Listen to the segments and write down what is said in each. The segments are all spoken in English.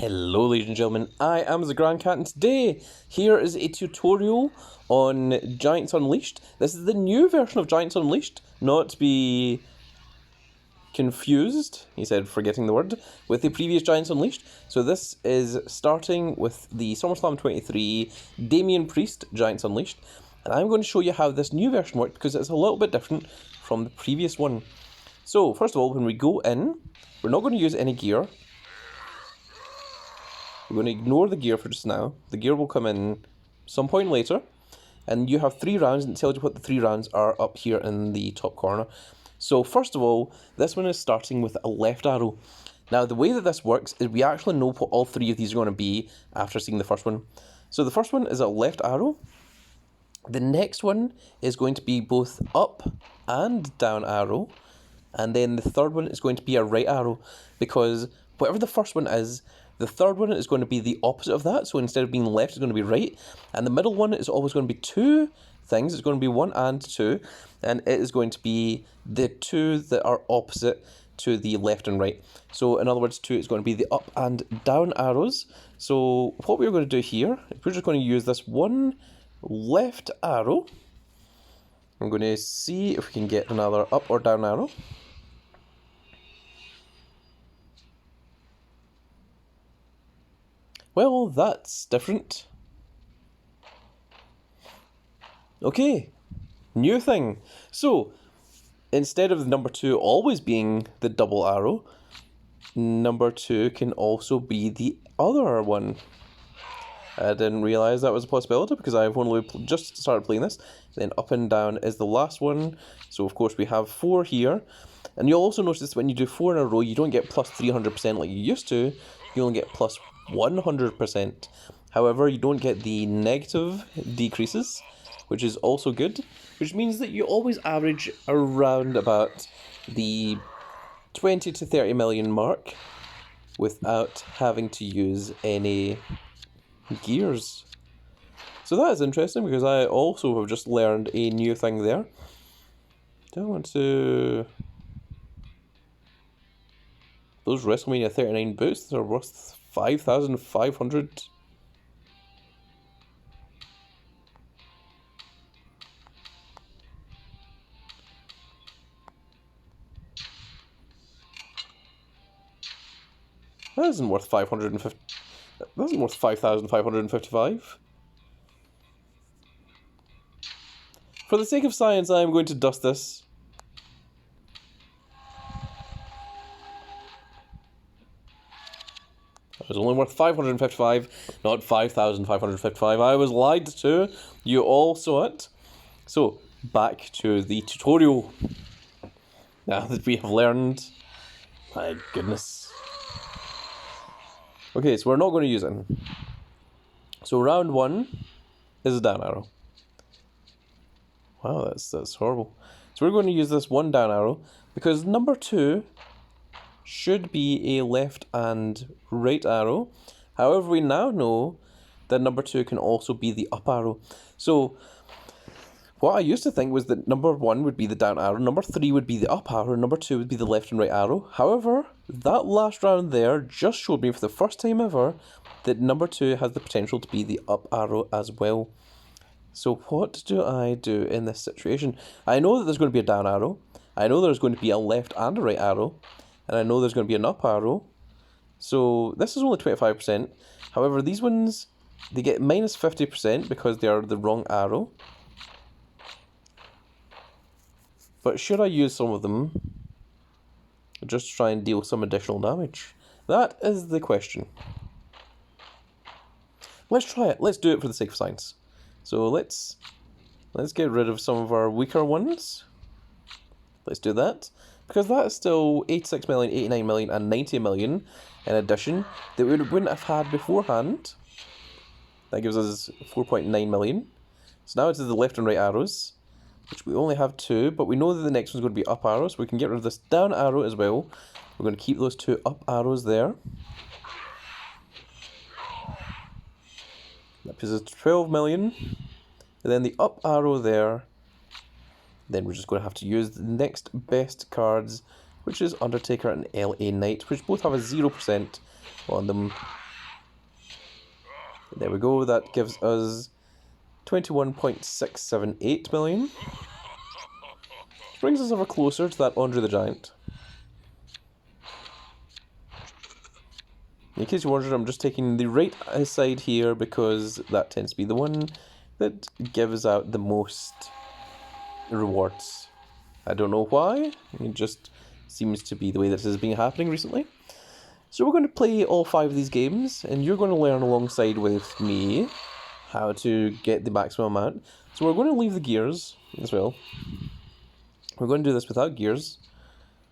Hello ladies and gentlemen, I am the Grand Cat and today here is a tutorial on Giants Unleashed. This is the new version of Giants Unleashed, not to be confused, he said forgetting the word, with the previous Giants Unleashed. So this is starting with the SummerSlam 23 Damian Priest Giants Unleashed, and I'm going to show you how this new version works because it's a little bit different from the previous one. So first of all, when we go in, we're not going to use any gear. We're going to ignore the gear for just now. The gear will come in some point later. And you have 3 rounds, and it tells you what the 3 rounds are up here in the top corner. So first of all, this one is starting with a left arrow. Now the way that this works is we actually know what all 3 of these are going to be after seeing the first one. So the first one is a left arrow. The next one is going to be both up and down arrow. And then the third one is going to be a right arrow. Because whatever the first one is, the third one is going to be the opposite of that. So instead of being left, it's going to be right. And the middle one is always going to be 2 things. It's going to be 1 and 2. And it is going to be the 2 that are opposite to the left and right. So in other words, 2 is going to be the up and down arrows. So what we're going to do here, we're just going to use this one left arrow. I'm going to see if we can get another up or down arrow. Well, that's different. Okay, new thing. So, instead of the number 2 always being the double arrow, number 2 can also be the other one. I didn't realise that was a possibility because I've only just started playing this. Then up and down is the last one. So, of course, we have 4 here. And you'll also notice when you do 4 in a row, you don't get plus 300% like you used to. You only get plus 100%. However, you don't get the negative decreases, which is also good, which means that you always average around about the 20 to 30 million mark without having to use any gears. So that is interesting because I also have just learned a new thing there. Do I want to... Those WrestleMania 39 boots are worth 5,500. That isn't worth 550. That isn't worth 5,555. For the sake of science, I am going to dust this. It was only worth 555, not 5,555. I was lied to. You all saw it. So, back to the tutorial. Now that we have learned... My goodness. Okay, so we're not going to use it. So round 1 is a down arrow. Wow, that's horrible. So we're going to use this one down arrow because number 2... should be a left and right arrow. However, we now know that number 2 can also be the up arrow. So, what I used to think was that number 1 would be the down arrow, number 3 would be the up arrow, number 2 would be the left and right arrow. However, that last round there just showed me for the first time ever that number 2 has the potential to be the up arrow as well. So what do I do in this situation? I know that there's going to be a down arrow. I know there's going to be a left and a right arrow. And I know there's going to be an up arrow. So this is only 25%. However, these ones, they get minus 50% because they are the wrong arrow. But should I use some of them just to try and deal some additional damage? That is the question. Let's try it. Let's do it for the sake of science. So let's get rid of some of our weaker ones. Let's do that. Because that is still 86 million, 89 million, and 90 million in addition that we wouldn't have had beforehand. That gives us 4.9 million. So now it's the left and right arrows, which we only have 2, but we know that the next one's going to be up arrows, so we can get rid of this down arrow as well. We're going to keep those 2 up arrows there. That gives us 12 million. And then the up arrow there. Then we're just going to have to use the next best cards, which is Undertaker and LA Knight, which both have a 0% on them. There we go, that gives us 21.678 million. Brings us ever closer to that Andre the Giant. In case you're wondering, I'm just taking the right side here because that tends to be the one that gives out the most rewards. I don't know why, it just seems to be the way that this has been happening recently. So we're going to play all 5 of these games, and you're going to learn alongside with me how to get the maximum amount. So we're going to leave the gears as well. We're going to do this without gears,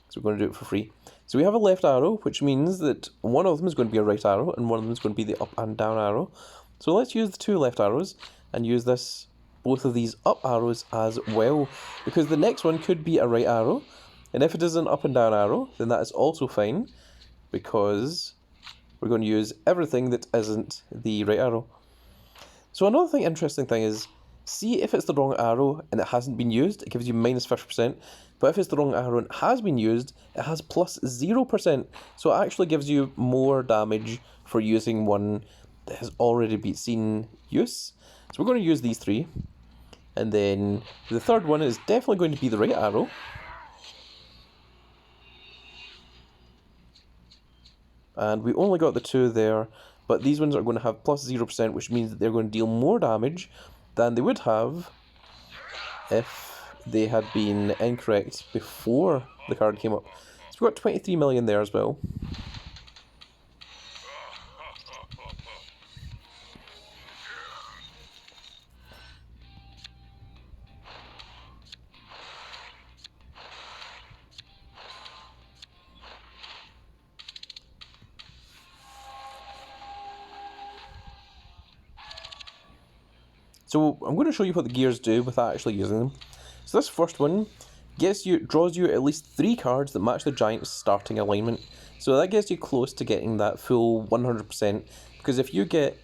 so we're going to do it for free. So we have a left arrow, which means that one of them is going to be a right arrow, and one of them is going to be the up and down arrow. So let's use the 2 left arrows, and use both of these up arrows as well, because the next one could be a right arrow, and if it is an up and down arrow, then that is also fine, because we're going to use everything that isn't the right arrow. So another interesting thing is, see if it's the wrong arrow and it hasn't been used, it gives you minus 50%, but if it's the wrong arrow and it has been used, it has plus 0%, so it actually gives you more damage for using one that has already seen use. So we're going to use these 3, and then the third one is definitely going to be the right arrow. And we only got the 2 there, but these ones are going to have plus 0%, which means that they're going to deal more damage than they would have if they had been incorrect before the card came up. So we've got 23 million there as well. So I'm going to show you what the gears do without actually using them. So this first one draws you at least 3 cards that match the Giant's starting alignment. So that gets you close to getting that full 100%, because if you get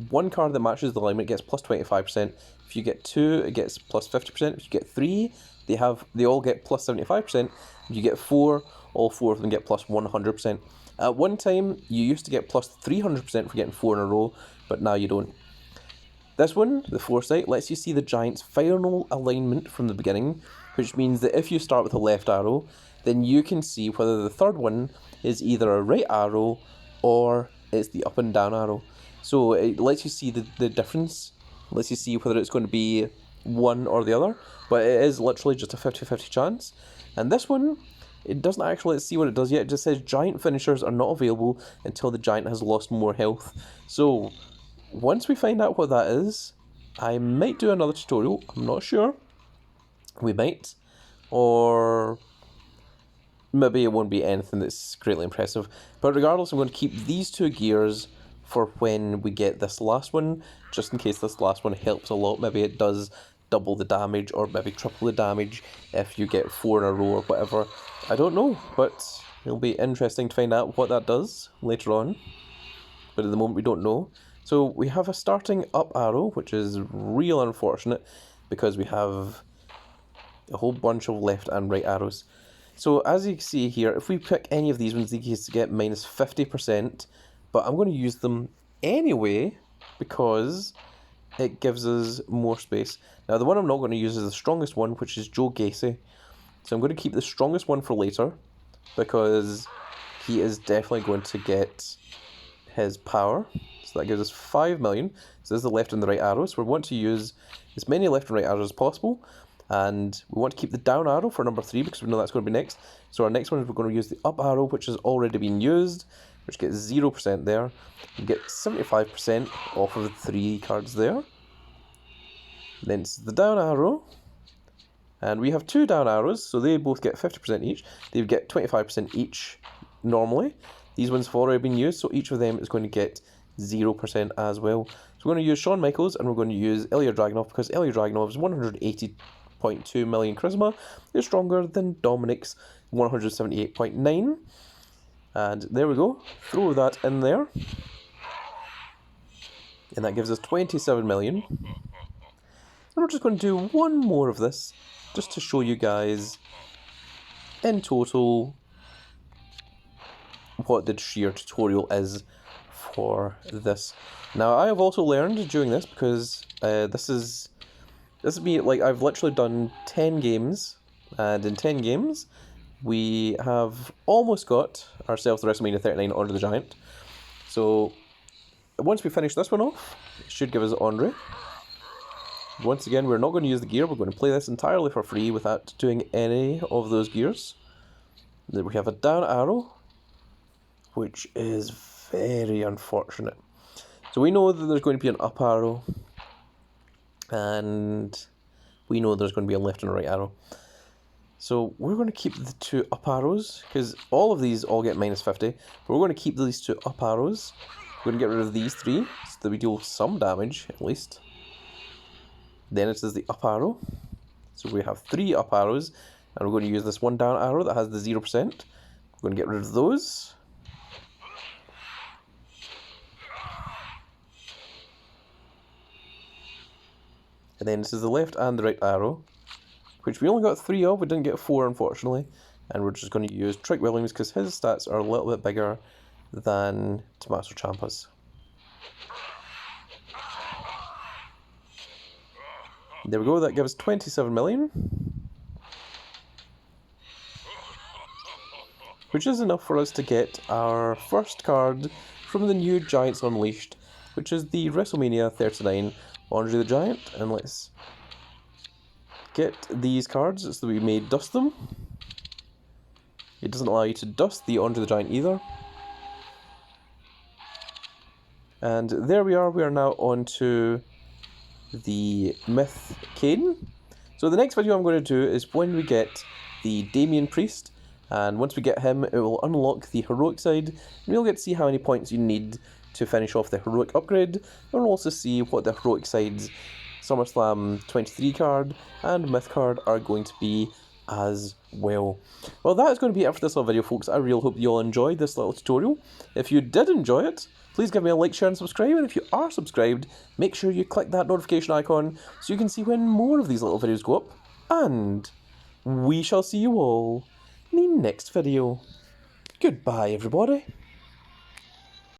1 card that matches the alignment, it gets plus 25%. If you get 2, it gets plus 50%. If you get 3, they all get plus 75%. If you get 4, all 4 of them get plus 100%. At one time, you used to get plus 300% for getting 4 in a row, but now you don't. This one, the Foresight, lets you see the Giant's final alignment from the beginning, which means that if you start with a left arrow, then you can see whether the third one is either a right arrow or it's the up and down arrow. So it lets you see the difference, lets you see whether it's going to be one or the other, but it is literally just a 50-50 chance. And this one, it doesn't actually see what it does yet, it just says Giant finishers are not available until the Giant has lost more health. So once we find out what that is, I might do another tutorial, I'm not sure. We might. Or maybe it won't be anything that's greatly impressive. But regardless, I'm going to keep these 2 gears for when we get this last one, just in case this last one helps a lot. Maybe it does double the damage, or maybe triple the damage if you get 4 in a row or whatever. I don't know, but it'll be interesting to find out what that does later on. But at the moment we don't know. So we have a starting up arrow, which is real unfortunate because we have a whole bunch of left and right arrows. So as you can see here, if we pick any of these ones, they get minus 50%, but I'm going to use them anyway because it gives us more space. Now the one I'm not going to use is the strongest one, which is Joe Gacy. So I'm going to keep the strongest one for later because he is definitely going to get his power. So that gives us 5 million. So this is the left and the right arrows. So we want to use as many left and right arrows as possible. And we want to keep the down arrow for number 3 because we know that's going to be next. So our next one is we're going to use the up arrow, which has already been used, which gets 0% there. We get 75% off of the 3 cards there. Then it's the down arrow. And we have 2 down arrows, so they both get 50% each. They get 25% each normally. These ones have already been used, so each of them is going to get 0% as well. So we're going to use Shawn Michaels and we're going to use Ilya Dragunov because Ilya Dragunov's 180.2 million charisma is stronger than Dominic's 178.9. And there we go. Throw that in there. And that gives us 27 million. And we're just going to do one more of this just to show you guys in total what the sheer tutorial is for this. Now, I have also learned during this, because this is me, like, I've literally done 10 games, and in 10 games, we have almost got ourselves the WrestleMania 39 Andre the Giant. So, once we finish this one off, it should give us Andre. Once again, we're not going to use the gear, we're going to play this entirely for free without doing any of those gears. Then we have a down arrow, which is very unfortunate. So we know that there's going to be an up arrow, and we know there's going to be a left and a right arrow. So we're going to keep the 2 up arrows, because all of these all get minus 50, but we're going to keep these 2 up arrows. We're going to get rid of these 3, so that we deal some damage, at least. Then it is the up arrow. So we have 3 up arrows, and we're going to use this 1 down arrow that has the 0%. We're going to get rid of those. And then this is the left and the right arrow, which we only got 3 of, we didn't get 4 unfortunately. And we're just going to use Trick Williams because his stats are a little bit bigger than Tommaso Ciampa's. There we go, that gives 27 million. Which is enough for us to get our first card from the new Giants Unleashed, which is the WrestleMania 39 Andre the Giant. And let's get these cards so that we may dust them. It doesn't allow you to dust the Andre the Giant either. And there we are now on to the Myth Caden. So the next video I'm going to do is when we get the Damian Priest, and once we get him it will unlock the heroic side, and we'll get to see how many points you need to finish off the heroic upgrade, and we'll also see what the heroic sides SummerSlam 23 card and Myth card are going to be as well. Well, that is going to be it for this little video, folks. I really hope you all enjoyed this little tutorial. If you did enjoy it, please give me a like, share and subscribe, and if you are subscribed, make sure you click that notification icon so you can see when more of these little videos go up, and we shall see you all in the next video. Goodbye, everybody.